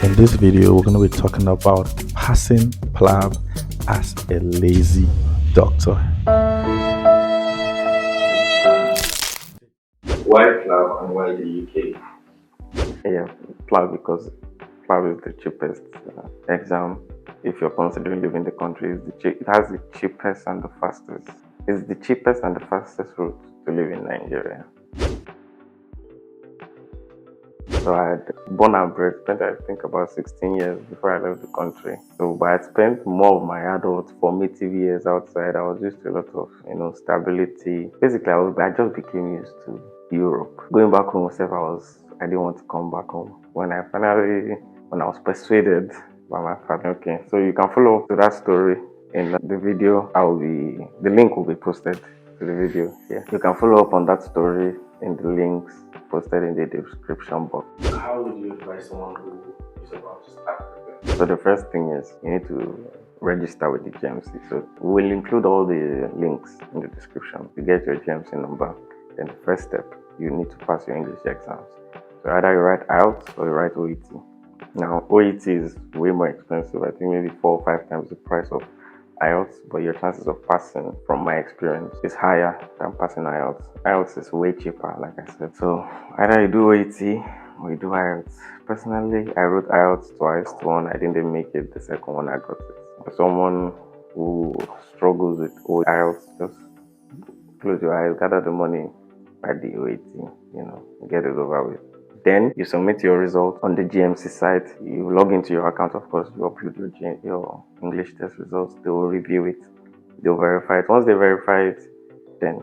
In this video, we're going to be talking about passing Plab as a lazy doctor. Why Plab and why the UK? Yeah, Plab because Plab is the cheapest exam. If you're considering leaving the country, it has the cheapest and the fastest. It's the cheapest and the fastest route to live in Nigeria. So I had born and bred, spent I think about 16 years before I left the country. So but I spent more of my adult formative years outside. I was used to a lot of stability. Basically I just became used to Europe. Going back home myself, I didn't want to come back home. When I was persuaded by my family, okay. So you can follow up to that story in the video. The link will be posted to the video here. You can follow up on that story in the links posted in the description box. How would you advise someone who is about to start? So the first thing is you need to register with the GMC. So we'll include all the links in the description to get your GMC number. Then the first step, you need to pass your English exams. So either you write IELTS or you write OET. Now OET is way more expensive. I think maybe 4 or 5 times the price of IELTS, but your chances of passing, from my experience, is higher than passing IELTS. IELTS is way cheaper, like I said. So either you do OET or you do IELTS. Personally, I wrote IELTS twice. One, I didn't make it. The second one, I got it. For someone who struggles with IELTS, just close your eyes, gather the money, write the OET, get it over with. Then you submit your results on the GMC site. You log into your account, of course, you upload your English test results. They will review it. They'll verify it. Once they verify it, then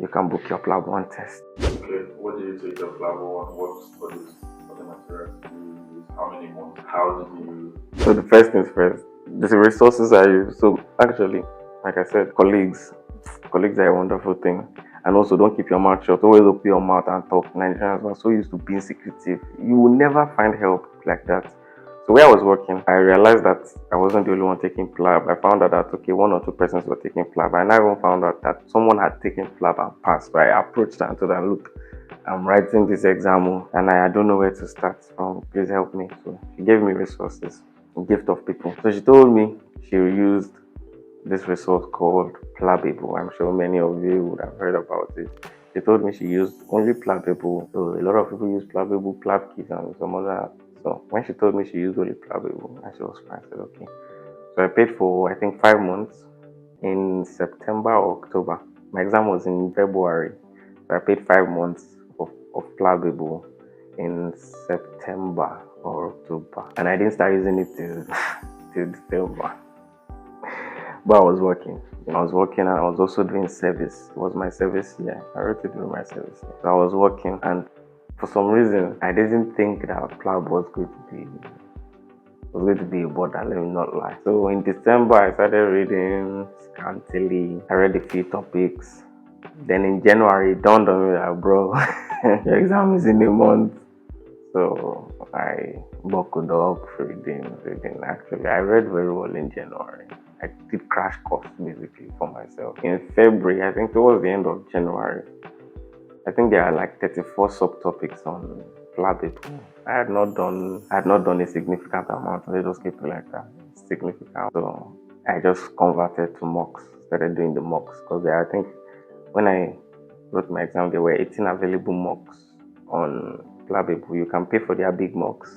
you can book your Plab 1 test. Okay, what did you take your Plab 1? What studies, what the materials did you use? How many months? How did you... So the first things first, the resources I use. So actually, like I said, colleagues are a wonderful thing. And also, don't keep your mouth shut. Always open your mouth and talk. Nigerians are so used to being secretive. You will never find help like that. So where I was working, I realized that I wasn't the only one taking Plab. I found out that, okay, 1 or 2 persons were taking Plab. And I even found out that someone had taken Plab and passed. So I approached her and told her, look, I'm writing this exam and I don't know where to start from. Please help me. So she gave me resources, a gift of people. So she told me she used this resource called PLABABLE. I'm sure many of you would have heard about it. She told me she used only PLABABLE. So a lot of people use PLABABLE, PLABKit, and some other apps. So when she told me she used only PLABABLE, I was fine. I said, okay. So I paid for, I think, 5 months in September or October. My exam was in February. So I paid 5 months of PLABABLE in September or October. And I didn't start using it till December. But I was working and I was also doing service. It was my service year. I wrote it during my service year. So I was working, and for some reason I didn't think that Plab was going to be a bother, let me not lie. So in December I started reading scantily. I read a few topics. Then in January it dawned on me that, bro, your exam is in a month. So I buckled up reading. Actually, I read very well in January. I did crash course basically for myself. In February, I think towards the end of January, I think there are like 34 subtopics on PLABABLE. I had not done a significant amount. Let us keep it like that. Significant. So I just converted to mocks. Started doing the mocks because I think when I wrote my exam, there were 18 available mocks on PLABABLE. You can pay for their big mocks.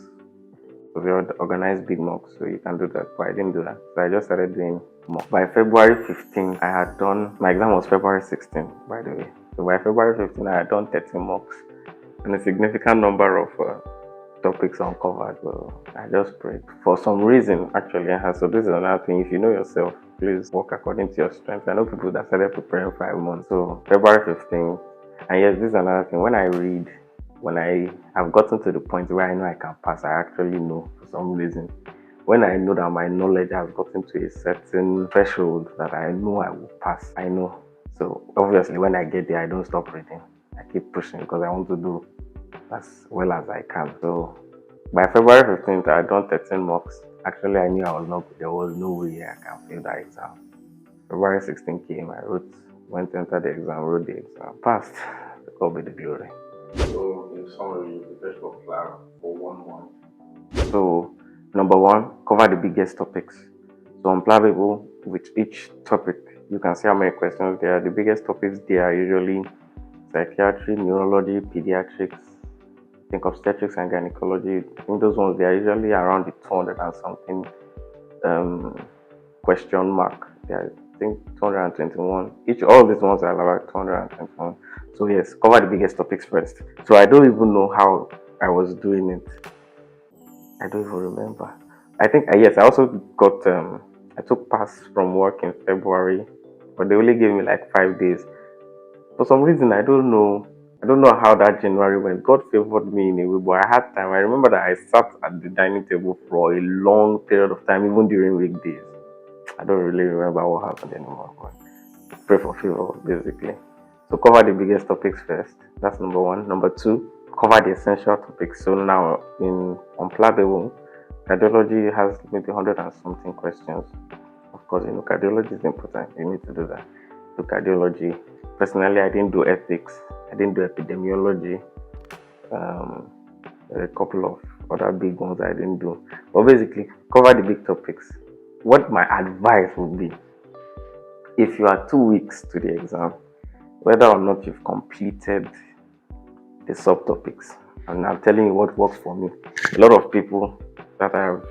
So they organize big mocks, so you can do that. But I didn't do that. So I just started doing mocks. By February 15, I had done, my exam was February 16, by the way. So by February 15, I had done 13 mocks and a significant number of topics uncovered. So I just prayed. For some reason, actually, so this is another thing. If you know yourself, please work according to your strength. I know people that started preparing 5 months. So February 15, and yes, this is another thing. When I read, when I have gotten to the point where I know I can pass, I actually know for some reason. When I know that my knowledge has gotten to a certain threshold that I know I will pass, I know. So obviously when I get there, I don't stop reading. I keep pushing because I want to do as well as I can. So by February 15th, I had done 13 mocks. Actually, I knew there was no way I can fail that exam. February 16 came, I went to enter the exam, wrote the exam, passed. God be the glory. So in summary, you prepared for Plab for 1 month. So Number one, cover the biggest topics. So on Plabable, with each topic, you can see how many questions there are. The biggest topics there are usually psychiatry, neurology, pediatrics, I think obstetrics and gynecology. I think those ones they are usually around the 200 and something question mark. Yeah, I think 221. Each all these ones are about 221. So yes, cover the biggest topics first. So I don't even know how I was doing it. I don't even remember. I think yes, I also got I took pass from work in February, but they only gave me like 5 days. For some reason I don't know. I don't know how that January went. God favored me in a way, but I had time. I remember that I sat at the dining table for a long period of time, even during weekdays. I don't really remember what happened anymore. But pray for favor, basically. So cover the biggest topics first. That's number one. Number two, cover the essential topics. So now in on Plabable, cardiology has maybe 100 and something questions. Of course, cardiology is important. You need to do that. To cardiology. Personally, I didn't do ethics. I didn't do epidemiology. There are a couple of other big ones I didn't do. But basically, cover the big topics. What my advice would be, if you are 2 weeks to the exam, whether or not you've completed the subtopics, and I'm telling you what works for me. A lot of people that I've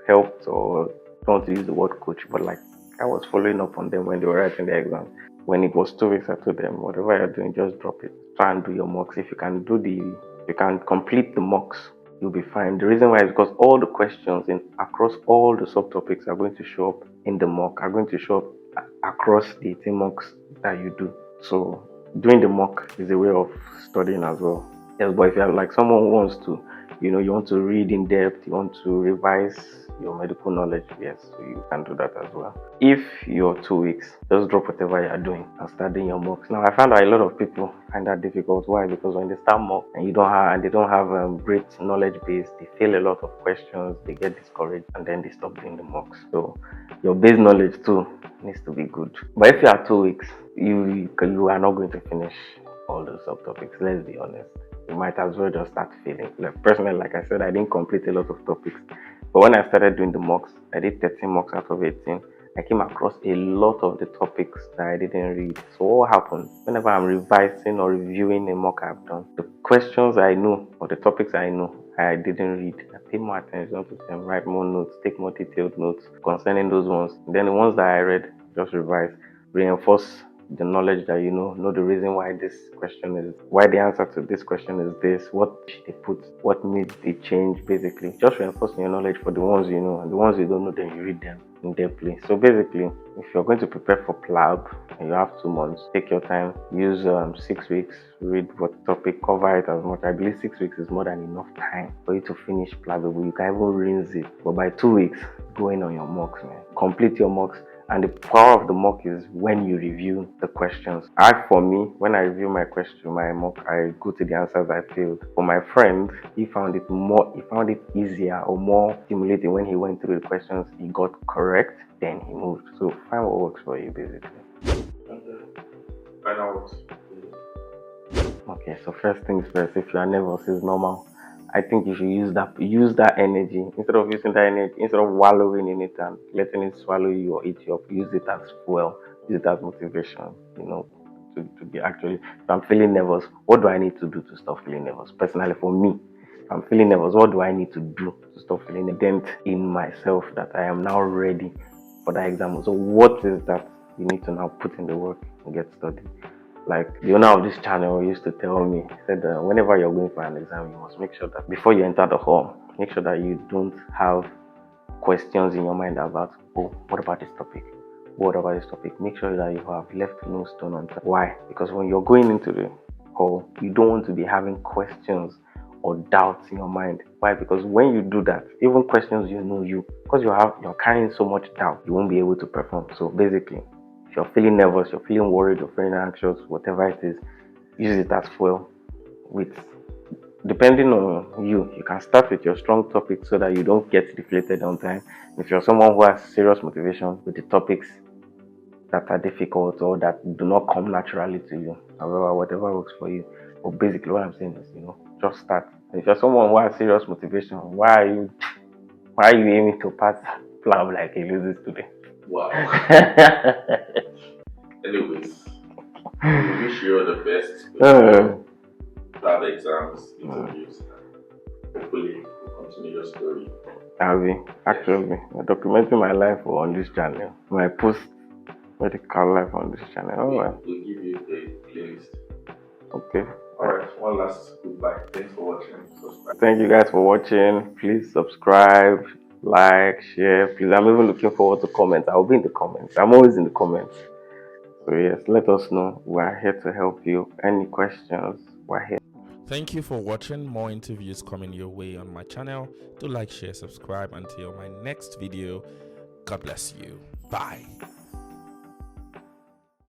helped, or don't want to use the word coach, but like I was following up on them when they were writing the exam. When it was 2 weeks, I told them, whatever you're doing, just drop it. Try and do your mocks. If you can you can complete the mocks, you'll be fine. The reason why is because all the questions across all the subtopics are going to show up in the mock, are going to show up across the 18 mocks that you do. So doing the mock is a way of studying as well. Yes, but if you're like someone who wants to, you want to read in depth, you want to revise your medical knowledge, yes, so you can do that as well. If you're 2 weeks, just drop whatever you're doing and start doing your mocks. Now I found that a lot of people find that difficult. Why? Because when they start mock and they don't have great knowledge base, they fail a lot of questions, they get discouraged, and then they stop doing the mocks. So your base knowledge too needs to be good. But if you are 2 weeks, you are not going to finish all the subtopics. Let's be honest. You might as well just start failing. Like personally, like I said, I didn't complete a lot of topics. But when I started doing the mocks, I did 13 mocks out of 18. I came across a lot of the topics that I didn't read. So what happened? Whenever I'm revising or reviewing a mock I've done, the questions I know or the topics I know I didn't read, I pay more attention to them, write more notes, take more detailed notes concerning those ones. And then the ones that I read, just revise, reinforce the knowledge that know the reason why the answer to this question is this, what they put, what needs they change, basically. Just reinforcing your knowledge for the ones you know, and the ones you don't know, then you read them in depthly. So basically, if you're going to prepare for Plab and you have 2 months, take your time, use 6 weeks, read what topic, cover it as much. I believe 6 weeks is more than enough time for you to finish Plabable. You can even rinse it, but by 2 weeks, go in on your mocks, man. Complete your mocks. And the power of the mock is when you review the questions. For me, when I review my mock, I go to the answers I failed. For my friend, he found it easier or more stimulating when he went through the questions he got correct, then he moved. So find what works for you, basically. Find out. Okay, so first things first, if you are nervous, it's normal. I think you should use that energy instead of using that energy, instead of wallowing in it and letting it swallow you or eat you up. Use it as fuel. Use it as motivation. To be actually. If I'm feeling nervous, what do I need to do to stop feeling nervous? Personally, for me, if I'm feeling nervous, what do I need to do to stop feeling a dent in myself that I am now ready for that exam? So what is that you need to now put in the work and get studied? Like the owner of this channel used to tell me, he said, whenever you're going for an exam, you must make sure that before you enter the hall, make sure that you don't have questions in your mind about, what about this topic? What about this topic? Make sure that you have left no stone unturned. Why? Because when you're going into the hall, you don't want to be having questions or doubts in your mind. Why? Because when you do that, even questions because you're carrying so much doubt, you won't be able to perform. So basically, if you're feeling nervous, you're feeling worried, you're feeling anxious, whatever it is, use it as fuel. Depending on you can start with your strong topics so that you don't get deflated on time. If you're someone who has serious motivation with the topics that are difficult or that do not come naturally to you, however, whatever works for you. But basically what I'm saying is, just start. If you're someone who has serious motivation, why Why are you aiming to pass Plab like a lazy student? Wow. Anyways, we wish you all the best with your lab exams, interviews, and hopefully we'll continue your story. I'll be actually documenting my life on this channel. My post medical life on this channel. Alright. We'll give you a playlist. Okay. Alright, one last goodbye. Thanks for watching. Subscribe. Thank you guys for watching. Please subscribe, like, share. Please, I'm even looking forward to comments. I'll be in the comments. I'm always in the comments. So yes, let us know. We're here to help you. Any questions? We're here. Thank you for watching. More interviews coming your way on my channel. Do like, share, subscribe. Until my next video, God bless you. Bye.